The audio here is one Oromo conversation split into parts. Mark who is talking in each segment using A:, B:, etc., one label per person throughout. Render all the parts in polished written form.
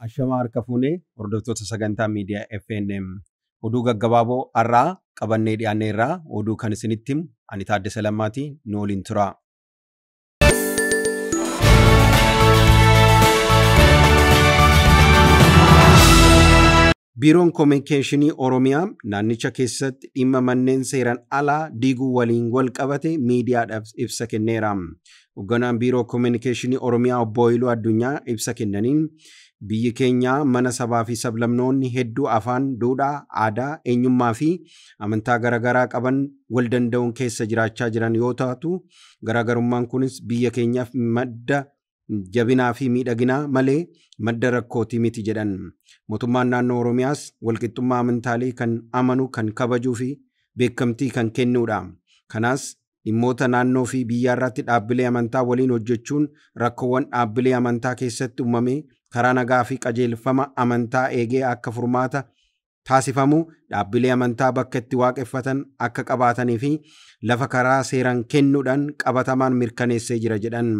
A: Ashamaa harka fuunee hordoftoota sagantaa miidiyaa FNM oduu gaggabaaboo har'aa qabannee dhiyaanneerraa oduu kan isinitti himu ani Taaddasa Lammaatii nu waliin tura. Biiroon Kominikeeshinii Oromiyaa naannicha keessatti dhimma manneen seeran alaa diiguu waliin wal qabate miidiyaadhaaf ibsa kenneera. Hoogganaan Biiroo Kominikeeshinii Oromiyaa Obbo Haayiluu Addunyaa ibsa kennaniin biyyi keenya mana sabaa fi sablamnoonni hedduu afaan, duudhaa, aadaa, eenyummaa fi amantaa garaagaraa qaban wal danda'uun keessa jiraachaa jiran yoo taatu, garaagarummaan kunis biyya keenyaaf madda jabinaa fi miidhaginaa malee madda rakkootii miti jedhan. Mootummaan naannoo Oromiyaas walqixxummaa amantaalee kan amanu, kan kabajuu fi beekamtii kan kennuudha. Kanaas dhimmoota naannoo fi biyya irratti dhaabbilee amantaa waliin hojjechuun rakkoowwan dhaabbilee amantaa keessatti uumame karaa nagaa fi qajeelfama amantaa eegee akka furmaata taasifamu, dhaabbilee amantaa bakka itti waaqeffatan akka qabaatanii fi lafa karaa seeraan kennuudhaan qabatamaan mirkaneessee jira jedhan.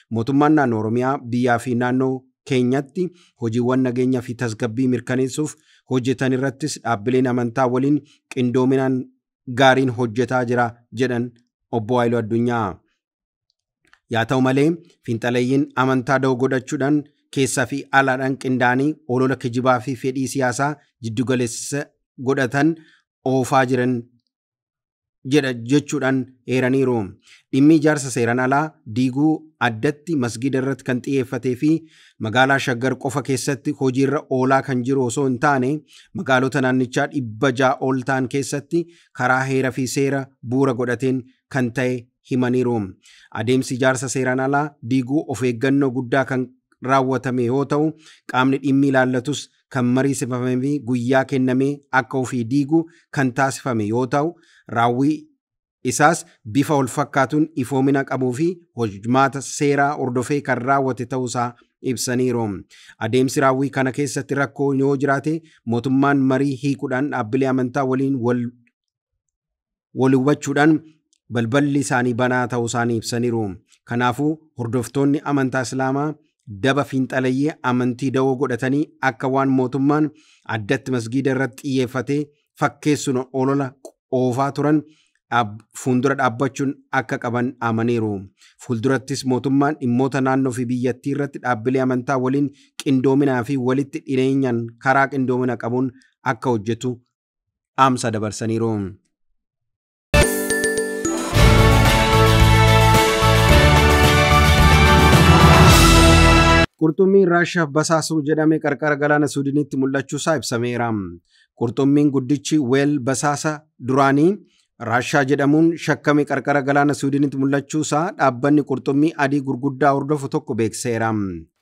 A: Mootummaan naannoo Oromiyaa biyyaa fi naannoo keenyatti hojiiwwan nageenyaa fi tasgabbii mirkaneessuuf hojjetan irrattis dhaabbileen amantaa waliin qindoominaan gaariin hojjetaa jira jedhan Obbo Haayiluu Addunyaa. Yaa ta'u malee fiinxaleeyyiin amantaa da'oo godhachuudhaan keessaa fi alaadhaan qindaa'anii olola kijibaa fi fedhii siyaasaa jiddugaleessa godhatan oofaa jiran jechuudhaan eeraniiru. Dhimmi ijaarsa seeran alaa diiguu addatti masgida irratti kan xiyyeeffatee fi magaalaa Shaggar qofa keessatti hojiirra oolaa kan jiru osoo hin taane magaalota naannichaa 600 ol ta'an keessatti karaa heera fi seera bu'uura godhateen kan ta'e himaniiru. Adeemsi ijaarsa seeran alaa diiguu of eeggannoo guddaa kan raawwatame yoo ta'u, qaamni dhimmi ilaallatus kan mariisifamee fi guyyaa kennamee akka ofii diiguu kan taasifame yoo ta'u, raawwii isaas bifa wal fakkaatuun ifoomina qabuu fi hojmaata seeraa hordofee kan raawwate ta'uusaa ibsaniiru. Adeemsi raawwii kana keessatti rakkoo yoo jiraate mootummaan marii hiikuudhaan dhaabbilee amantaa waliin wal hubachuudhaan balballi isaanii banaa ta'uu isaanii ibsaniiru. Kanaafuu hordoftoonni amantaa Islaamaa daba fiinxaleeyyii amantii da'oo godhatanii akka waan mootummaan addatti masgiida irratti xiyyeeffatee fakkeessuun olola oofaa turan fuuldura dhaabbachuun akka qaban amaniiru. Fuuldurattis mootummaan dhimmoota naannoo fi biyyattii irratti dhaabbilee amantaa waliin qindoominaa fi walitti dhiyeenyaan karaa qindoomina qabuun akka hojjetu dhaamsa dabarsaniiru. Qurxummiin Raashiyaaf basaasuu jedhamee qarqara galaana Suudiinitti mul'achuusaa ibsameera. Qurxummiin guddichi weel basaasa duraanii Raashiyaa jedhamuun shakkame qarqara galaana Suudiinitti mul'achuusaa dhaabbanni qurxummii adii gurguddaa hordofu tokko beekseera.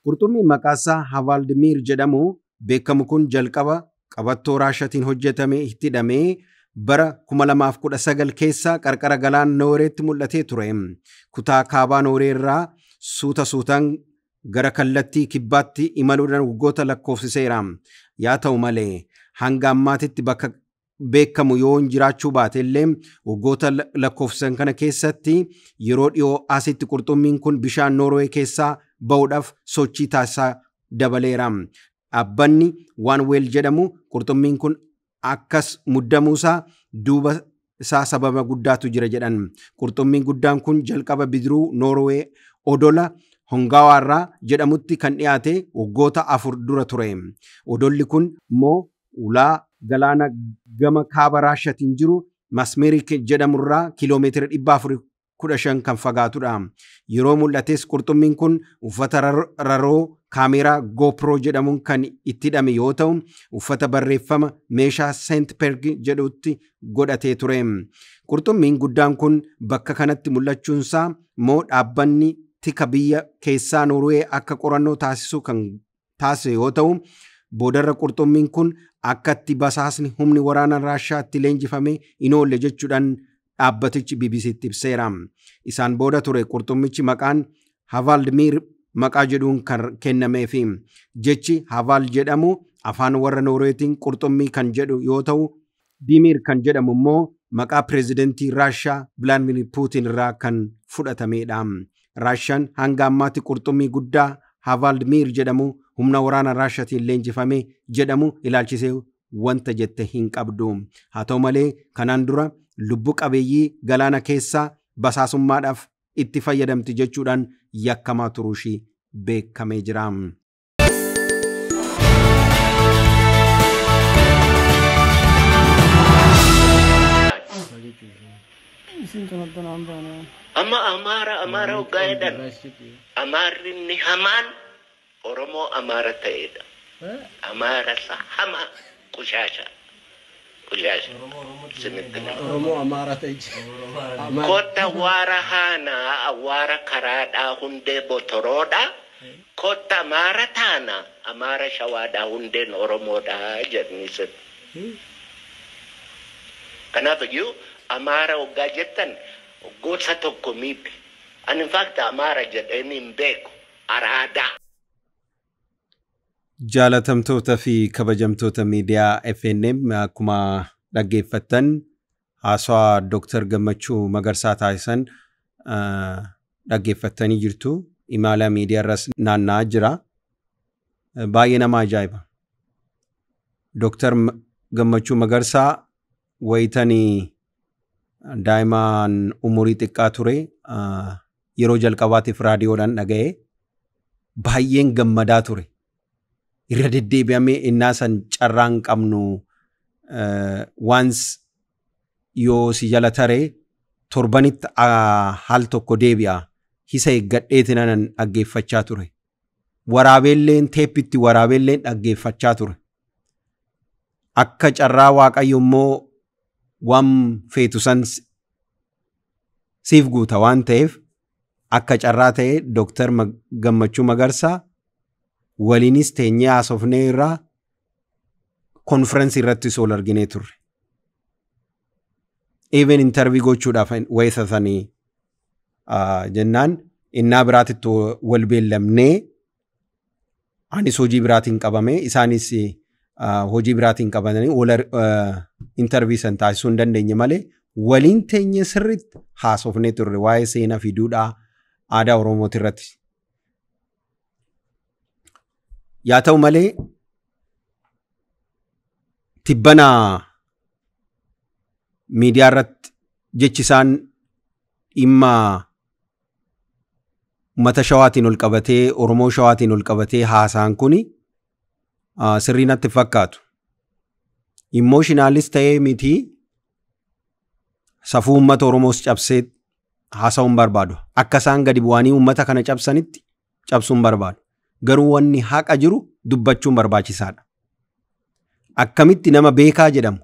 A: Qurxummiin maqaasaa Havaaldimiir jedhamu beekamu kun jalqaba qabattoo Raashiyaatiin hojjetamee itti hidhamee bara 2019 keessa qarqara galaana Nooreetti mul'atee ture. Kutaa kaabaa Nooree irraa suutaan gara kallattii kibbaatti imaluudhaan waggoota lakkoofsiseera. Yaa ta'u malee hanga ammaatitti bakka beekamu yoo hin jiraachuu baate illee waggoota lakkoofsisan kana keessatti yeroo dhiyoo asitti qurxummiin kun bishaan Noorwee keessaa ba'uudhaaf sochii taasisaa dabaleera. Dhaabbanni waan weel jedhamu qurxummiin kun akkas muddamuusaa duuba isaa sababa guddaatu jira jedhan. Qurxummiin guddaan kun jalqaba bidiruu Noorwee odola Hongaawaarraa jedhamutti kan dhiyaate waggoota 4 dura ture. Odolli kun immoo ulaa galaana gama kaaba Raashiyaatiin jiru Masmeerik jedhamurraa kiiloomeetira 415 kan fagaatudha. Yeroo mul'ates qurxummiin kun uffata raroo kaameraa GoPro jedhamuun kan itti hidhame yoo ta'u, uffata barreeffama meeshaa Seentberg jedhutti godhatee ture. Qurxummiin guddaan kun bakka kanatti mul'achuunsaa immoo dhaabbanni tika biyya keessaa Noorwee akka qorannoo taasisu kan taasise yoo ta'u, boodarra qurxummiin kun akkatti basaasni humni waraana Raashiyaatti leenjifame hin oolle jechuudhaan dhaabbatichi BBC'tti ibseera. Isaan booda ture qurxummichi maqaan Havaaldimiir maqaa jedhuun kan kennameefi. Jechi Havaal jedhamu afaan warra Noorweetiin qurxummii kan jedhu yoo ta'u, Dimiir kan jedhamu immoo maqaa pireezidentii Raashiyaa Vilaadimiir Puutiin irraa kan fudhatameedha. Raashiyaan hanga ammaatti qurxummii guddaa Havaaldimiir jedhamu humna waraana Raashaatiin leenjifamee jedhamu ilaalchisee wanta jette hin qabdu. Haa ta'u malee kanaan dura lubbu qabeeyyii galaana keessaa basaasummaadhaaf itti fayyadamti jechuudhaan yakkamaa turuushii beekamee jira.
B: Amma Amaara Ugaayedhan Amaarri ni hamaan Oromoo Amaara ta'edha. Amaara sa hama Qushaasha.
C: Oromoo Amaara ta'e.
B: Kota waara haanaa awwaara karaadhaa hundee botoroodhaa. Kota Amaara taanaa Amaara shawaadhaa hundeen Oromoodhaa jedhaniisin. Kanaafiyyuu Amaara waggaa jettan gosa tokko miidhe. Ani in fact Amaara jedhanii hin beeku araadaa.
A: Jaalatamtoota fi kabajamtoota miidiyaa FNM akkuma dhaggeeffattan haasawaa Dr. Gammachuu Magarsaa taasisan dhaggeeffattanii jirtu. Imala miidiyaa irras naanna'aa jira. Baay'ee nama ajaa'iba. Dr. Gammachuu Magarsaa wayitanii daa'imaan umurii xiqqaa ture yeroo jalqabaatiif raadiyoodhaan dhaga'ee baay'een gammadaa ture. Irra deddeebi'amee innaa san carraan qabnu waans yoo si jala taree torbanitti haal tokko deebi'a hisa eeggadheeti nanan dhaggeeffachaa ture. Waraabeelleen teeppitti waraabeelleen dhaggeeffachaa ture. Akka carraa Waaqayyo immoo waan feetu san siif guuta waan ta'eef akka carraa ta'e Dr. Gammachuu Magarsaa waliinis teenyee haasofnee irraa konferensii irratti sol arginee turre. Even interview gochuudhaaf weessasanii jennaan innaa biraatitti wal beellamnee anis hojii biraatiin qabame isaanis hojii biraatiin qabatanii interview san taasisuu hin dandeenye malee waliin teenyee sirriitti haasofnee turre waa'ee seenaa fi duudhaa aadaa Oromooti irratti. Yaa ta'u malee tibbana miidiyaa irratti jechi isaan dhimma uummata Shawaatiin ol qabatee Oromoo Shawaatiin ol qabatee haasaan kuni sirrii natti fakkaatu. Emotionaalis ta'ee miti safuu uummata Oromoos cabsee haasa'uun barbaadu. Akka isaan gadi bu'anii uummata kana cabsanitti cabsuun barbaadu. Garuu wanni haqa jiru dubbachuun barbaachisaadha. Akkamitti nama beekaa jedhamu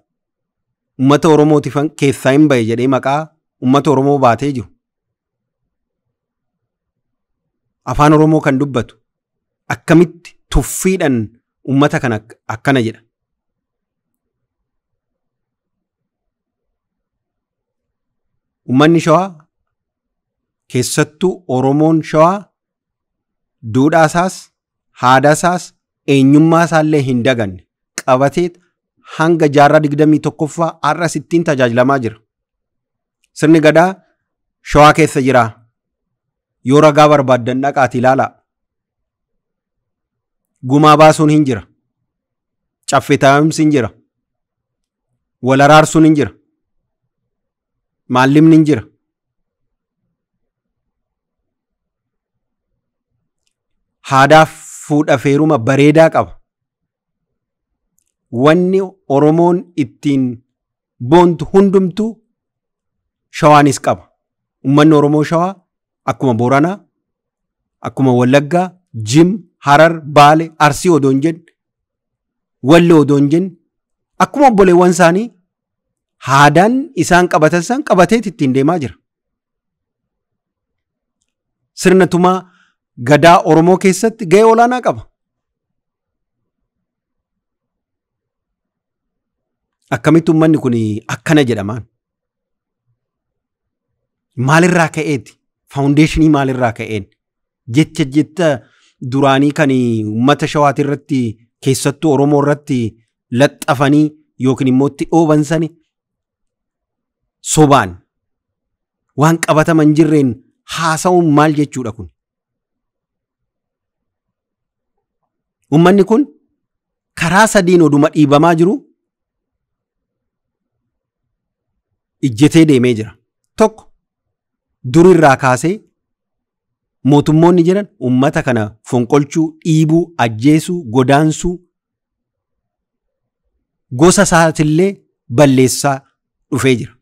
A: uummata Oromootiif keessaa hin bahe jedhee maqaa uummata Oromoo baatee jiru. Afaan Oromoo kan dubbatu akkamitti tuffiidhaan uummata kana akkana jedha. Uummanni Shawaa keessattuu Oromoon Shawaa duudhaa isaas aadaa isaas eenyummaa isaallee hin daganne qabatee hanga jaarraa 21ffaa har'as ittiin tajaajilamaa jira. Sirni gadaa Shawaa keessa jira. Yoo ragaa barbaaddan dhaqaati ilaalaa. Gumaa baasuun hin jira. Caffitaa'umsi hin jira. Wal araarsuun hin jira. Maallimni hin jira. Aadaa fuudha feeruma bareedaa qaba. Wanni Oromoon ittiin boontu hundumtuu Shawaanis qaba. Uummanni Oromoo Shawaa akkuma Booranaa, akkuma Wallaggaa, Jim, Harar, Baale, Arsii odoo hin jenne, Wallee odoo hin jenne, akkuma obboleewwan isaanii aadaan isaan qabatan san qabateet ittiin deemaa jira. Sirna tumaa gadaa Oromoo keessatti gahee olaanaa qaba. Akkamitti uummanni kun akkana jedhamaan? Maalirraa ka'eeti? Faawundeeshinii maalirraa ka'een? Jecha duraanii kan uummata Shawaatii irratti keessattuu Oromoo irratti laxxafanii yookiin immoo itti dhooban sani sobaan waan qabataman jirreen haasa'uun maal jechuudha kun? Uummanni kun karaa sadiin oduma dhiibamaa jiru ijjetee deemee jira. Tokko durirraa kaasee mootummoonni jiran uummata kana fonqolchuu, dhiibuu, ajjeesuu, godaansuu, gosa isaatillee balleessaa dhufee jira.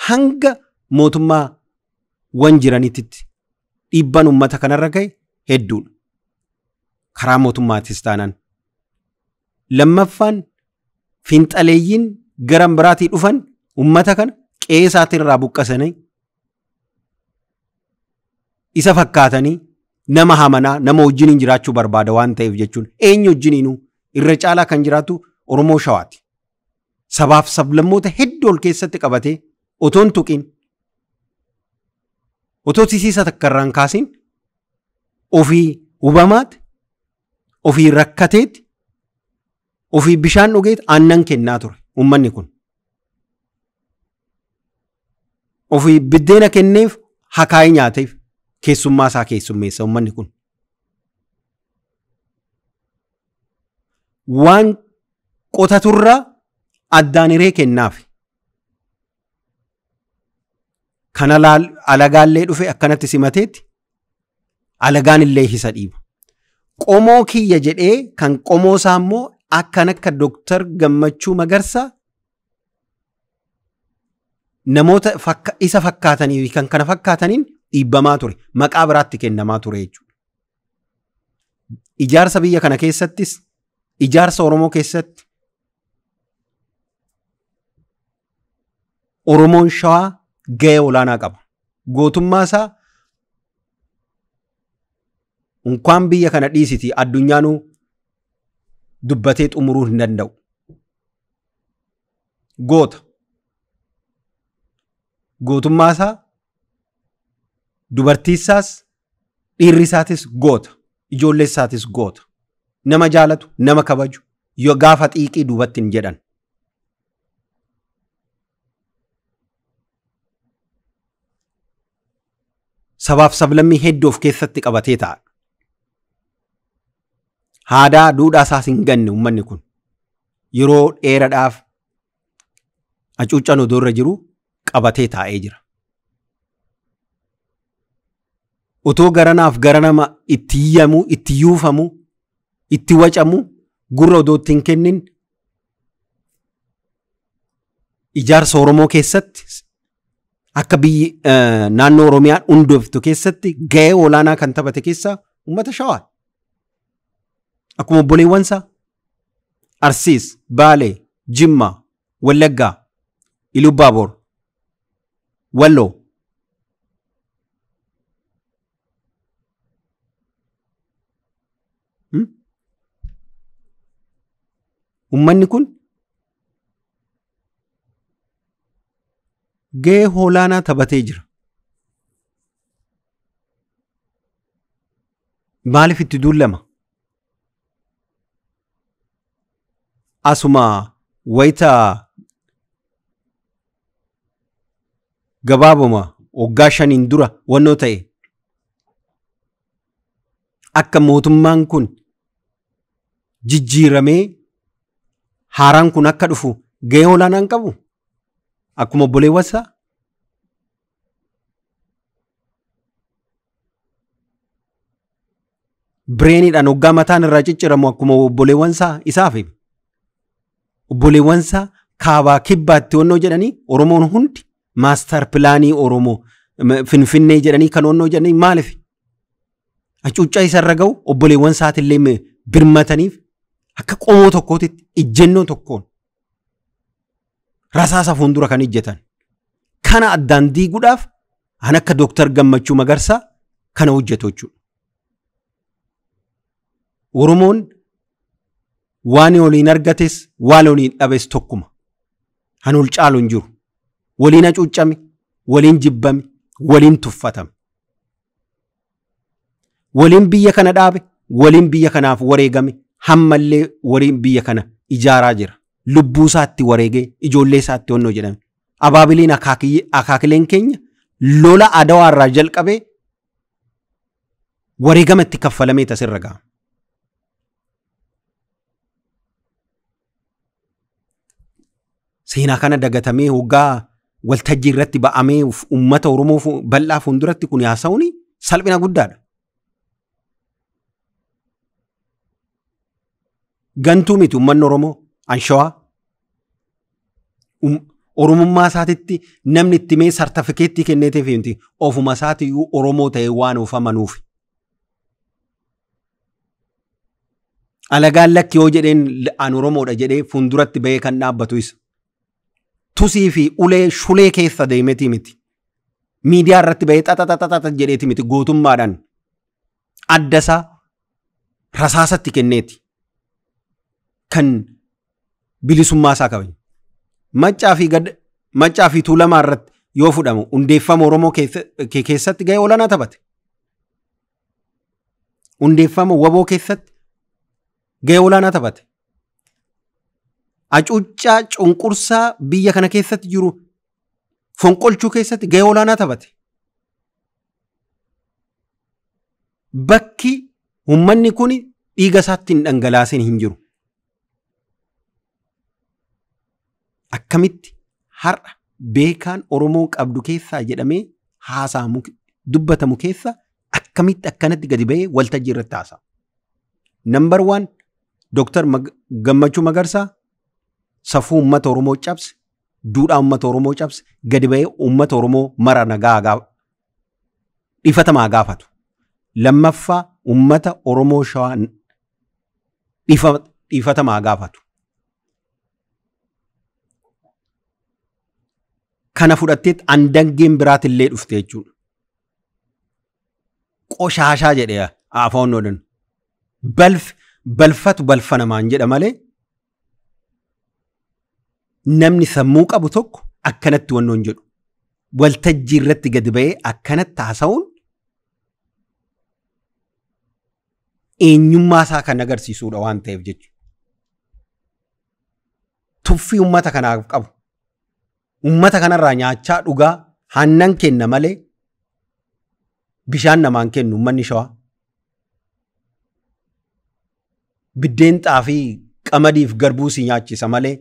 A: Hanga mootummaawwan jiranitti dhiibbaan uummata kanarra ga'e hedduudha. Karaa mootummaatis taanaan. Lammaffaan fiinxaleeyyiin gara biraatii dhufan uummata kana qe'ee isaatirraa buqqasanii isa fakkaatanii nama hamanaa nama wajjiniin jiraachuu barbaada waan ta'eef jechuun eenyu wajjiniinuu irra caalaa kan jiraatu Oromoo Shawaati. Sabaaf sablammoota hedduu ol keessatti qabatee otoon tuqiin otoo tisiisa takkarraan kaasiin ofii hubamaati, ofii rakkateeti, ofii bishaan dhugeeti aannan kennaa ture uummanni kun. Ofii biddeena kenneef hakaayii nyaateef keessummaa isaa keessummeessa uummanni kun. Waan qotaturraa addaan hiree kennaaf. Kana alagaallee dhufe akkanatti simateetti alagaan illee isa dhiiba. Qomoo kiyya jedhee kan qomoo isaa immoo akkan akka Dooktar Gammachuu Magarsaa namoota isa fakkaatanii fi kan kana fakkaataniin dhiibbamaa ture. Maqaa biraatti kennamaa ture jechuudha. Ijaarsa biyya kana keessattis, ijaarsa Oromoo keessatti Oromoon Shawaa ga'ee olaanaa qaba. Gootummaa isaa unkaan biyya kana dhiisiti addunyaanuu dubbatee xumuruu hin danda'u. Goota. Gootummaa isaa dubartii isaas dhiirri isaatis goota. Ijoollee isaatis goota. Nama jaalatu, nama kabaju, yoo gaafa xiiqii duubatti hin jedhan. Sabaaf sablammii hedduu of keessatti qabatee ta'a. Aadaa duudhaa isaas hin ganne uummanni kun. Yeroo dheeraadhaaf hacuuccaan odoo irra jiru qabatee taa'ee jira. Otoo garanaaf gara nama itti iyyamu, itti yuufamu, itti wacamu, gurra odoo ittiin kennin ijaarsa Oromoo keessatti akka biyyi naannoo Oromiyaan hundooftu keessatti ga'ee olaanaa kan taphate keessaa uummata Shawaa. Akkuma obboleewwan isaa Arsiis, Baalee, Jimmaa, Wallaggaa, Iluu Abaaboor, Walloo. Uummanni kun ga'ee olaanaa taphatee jira. Maaliif itti duullama? Asuma wayita gabaabuma waggaa 5 dura wannoo ta'e akka mootummaan kun jijjiiramee haaraan kun akka dhufu ga'ee olaanaan qabu akkuma obboleewwan isaa bireeniidhaan waggaa mataan irraa cicciramu akkuma obboleewwan isaaf obboleewwan isaa kaabaa kibbaatti wannoo jedhanii Oromoon hundi maastar pilaanii Oromoo Finfinnee jedhanii kan wannoo jedhanii maaliif hacuuccaa isarra ga'u obboleewwan isaatillee birmataniif akka qomoo tokkootti ijjennoo tokkoon rasaasa fuuldura kan ijjetan kana addaan diiguudhaaf an akka Dooktar Gammachuu Magarsaa kana hojjetu jechuudha. Oromoon waan waliin argates waan waliin dhabes tokkuma. Han ol caalu hin jiru. Waliin hacuuccame, waliin jibbame, waliin tuffatame. Waliin biyya kana dhaabe, waliin biyya kanaaf wareegame, hammallee waliin biyya kana ijaaraa jira. Lubbuu isaatti wareegee, ijoollee isaatti wannoo jedhame. Abaabiliin akaakileen keenya lola Adawaa irraa jalqabee wareegama itti kaffalamee tasirra ga'a. Seenaa kana dagatamee hoggaa waltajjii irratti ba'amee uummata Oromoo bal'aa fuulduratti kun haasa'uun salphina guddaadha. Gantuu miti uummanni Oromoo Anshawaa. Oromummaa isaatitti namni itti mee sartifikeettii kenneetiif miti ofuma isaatiyyuu Oromoo ta'ee waan of amanuuf. Alagaan lakki yoo jedheen an Oromoodha jedhee fuulduratti bahee kan dhaabbatu isa. Tusii fi ulee shulee keessa deemetii miti. Miidiyaa irratti bahee xaxaxaxaxa jedheeti miti gootummaadhaan adda isaa rasaasatti kenneeti. Kan bilisummaa isaa qaban. Maccaa fi Tuulamaa irratti yoo fudhamu hundeeffama Oromoo keessatti gahee olaanaa taphate. Hundeeffama waboo keessatti gahee olaanaa taphate. Acuuccaa cunqursaa biyya kana keessatti jiru fonqolchuu keessatti gahee olaanaa taphate. Bakki uummanni kun dhiiga isaatti hin dhangalaasin hin jiru. Akkamitti har'a beekaan Oromoo qabdu keessaa jedhamee haasa'amu dubbatamu keessa akkamitti akkanatti gadi ba'ee waltajjii irratti haasa'a. Number 1 Dr. Gammachuu Magarsaa safuu uummata Oromoo cabse, duudhaa uummata Oromoo cabse, gadi ba'ee uummata Oromoo mara nagaa dhifatamaa gaafatu. Lammaffaa uummata Oromoo Shawaa dhifatamaa gaafatu. Kana fudhatteet andangeen biraatillee dhufte jechuudha. Qoshaashaa jedhee afaan oolun. Balfatu balfa namaan jedha malee namni sammuu qabu tokko akkanatti wannoon jedhu. Waltajjii irratti gadi ba'ee akkanatti haasa'uun eenyummaa isaa kan agarsiisudha waan ta'eef jechuudha. Tuffii uummata kanaaf qabu. Uummata kanarraa nyaachaa dhugaa aannan kenna malee bishaan namaan kennu uummanni Shawaa. Biddeen xaafii qamadiif garbuu si nyaachisa malee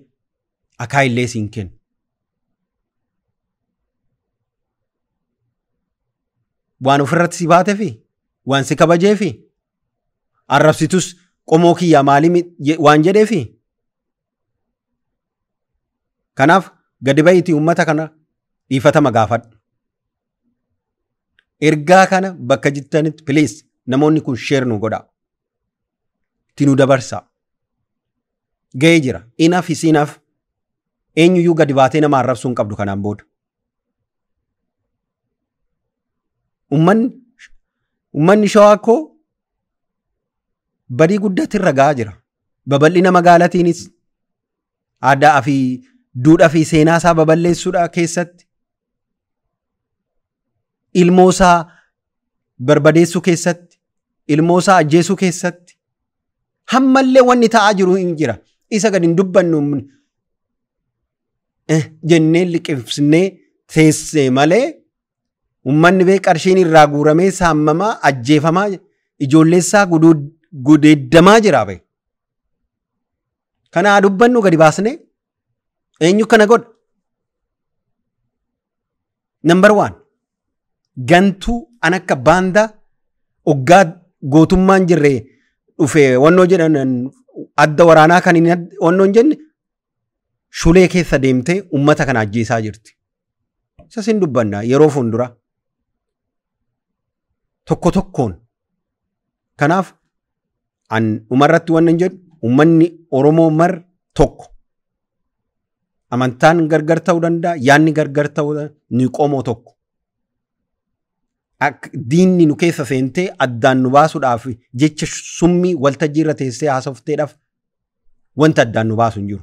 A: akaayillee si hin kennu. Waan ofirratti si baateefi waan si kabajeefi arrabsitus qomoo kiyyaa maalii waan jedheefi. Kanaaf gadi ba'iitii uummata kana dhiifatama gaafadhu. Ergaa kana bakka jirtanitti please namoonni kun share nu godhaa. Tinuu dabarsaa. Ga'ee jira. Enough is enough. Eenyuyyuu gadi baatee nama arrabsuu hin qabdu kanaan booda. Uummanni Shawaa koo badii guddaatti irra ga'aa jira. Babal'ina magaalatiinis aadaa fi duudhaa fi seenaa isaa baballeessuudhaa keessatti ilmoo isaa barbadeessuu keessatti ilmoo isaa ajjeesuu keessatti hammallee wanni ta'aa jiru hin jira. Isa gadi hin dubbannu jennee liqimsnee teessee malee uummanni bee qarshiin irraa guuramee saamamaa ajjeefamaa ijoolleessaa gudeeddamaa jira bee. Kana dubbannu gadi baasnee eenyu kana godha. Number 1 gantuu an akka baandaa oggaa gootummaan jirree dhufee wannoo jedhan adda waraanaa kan hin wannoo hin jenne shulee keessa deemtee uummata kana ajjeesaa jirti. Isas hin dubbanna yeroo fuuldura tokko tokkoon. Kanaaf an dhumarratti waan hin jedhu uummanni Oromoo mar tokko. Amantaan gargar ta'uu danda'a, yaanni gargar ta'uu danda'a, ni qomoo tokko. Diinni nu keessa seentee addaan nu baasuudhaaf jecha summii waltajjii irra teessee haasofteedhaaf wanta addaan nu baasu hin jiru.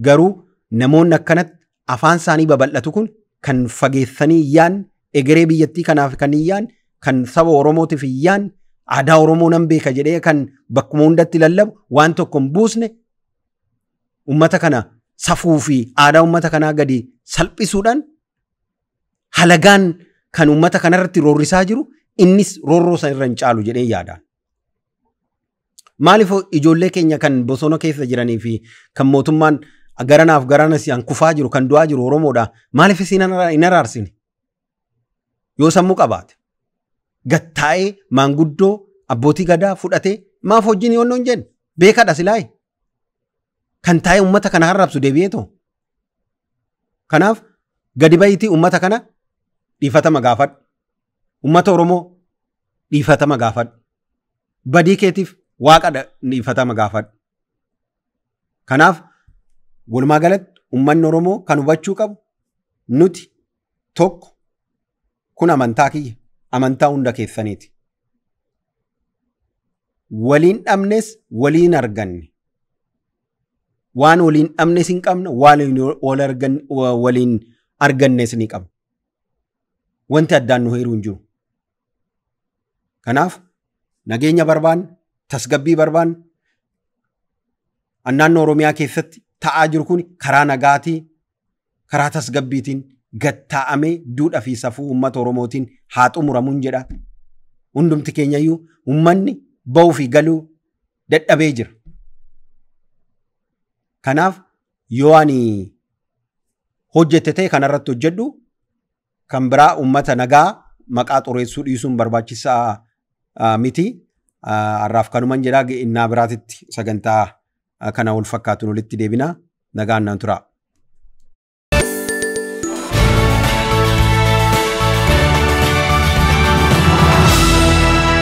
A: Garuu namoonni akkanatti afaan isaanii babal'atu kun kan fageessanii yaan egeree biyyattii kanaaf kan yaan kan saba Oromootiif yaan aadaa Oromoo nan beeka jedhee kan bakkuma hundatti lallabu waan tokko hin buusne uummata kana safuu fi aadaa uummata kanaa gadi salphisuudhaan halagaan kan uummata kanarratti roorrisaa jiru innis roorroo san irra hin caalu jedhee yaadaan. Maaliif ijoollee keenya kan bosona keessa jiranii fi kan mootummaan garanaaf garanas yan kufaa jiru kan du'aa jiru Oromoodha maaliif isin hin araarsine yoo sammuu qabaate gattaa'ee maanguddoo abbootii gadaa fudhatee maaf wajjin yoon hin jenne beekadha silaayi kan taa'ee ummata kana harrabsu deebi'eetoo kanaaf gadi bayitii ummata kana dhiifatama gaafadhu ummata Oromoo dhiifatama gaafadhu badii keetiif waaqa dhiifatama gaafadhu kanaaf walumaa galatti ummanni Oromoo kan hubachuu qabu nuti tokko kun amantaa kiyya amantaa hunda keessaniiti. Waliin dhabnes waliin arganne waan waliin dhabnes hin qabne waliin argannes ni qabna. Wanti addaan nu heeruu hin jiru. Kanaaf nageenya barbaanne tasgabbii barbaanne naannoo Oromiyaa keessatti ta'aa jiru kun karaa nagaatii karaa tasgabbiitiin gattaa'amee duudhaa fi safuu uummata Oromootiin haa xumuramuun jedha. Hundumti keenyayyuu uummanni ba'uu fi galuu dadhabee jira. Kanaaf yoo ani hojjette ta'e kanarratti hojjedhu kan biraa uummata nagaa maqaa xureessuu dhiisuun barbaachisaa miti. Har'aaf kanuman jedhaa innaa biraatitti sagantaa kana wal fakkaatuun walitti deebina nagaan naan tura.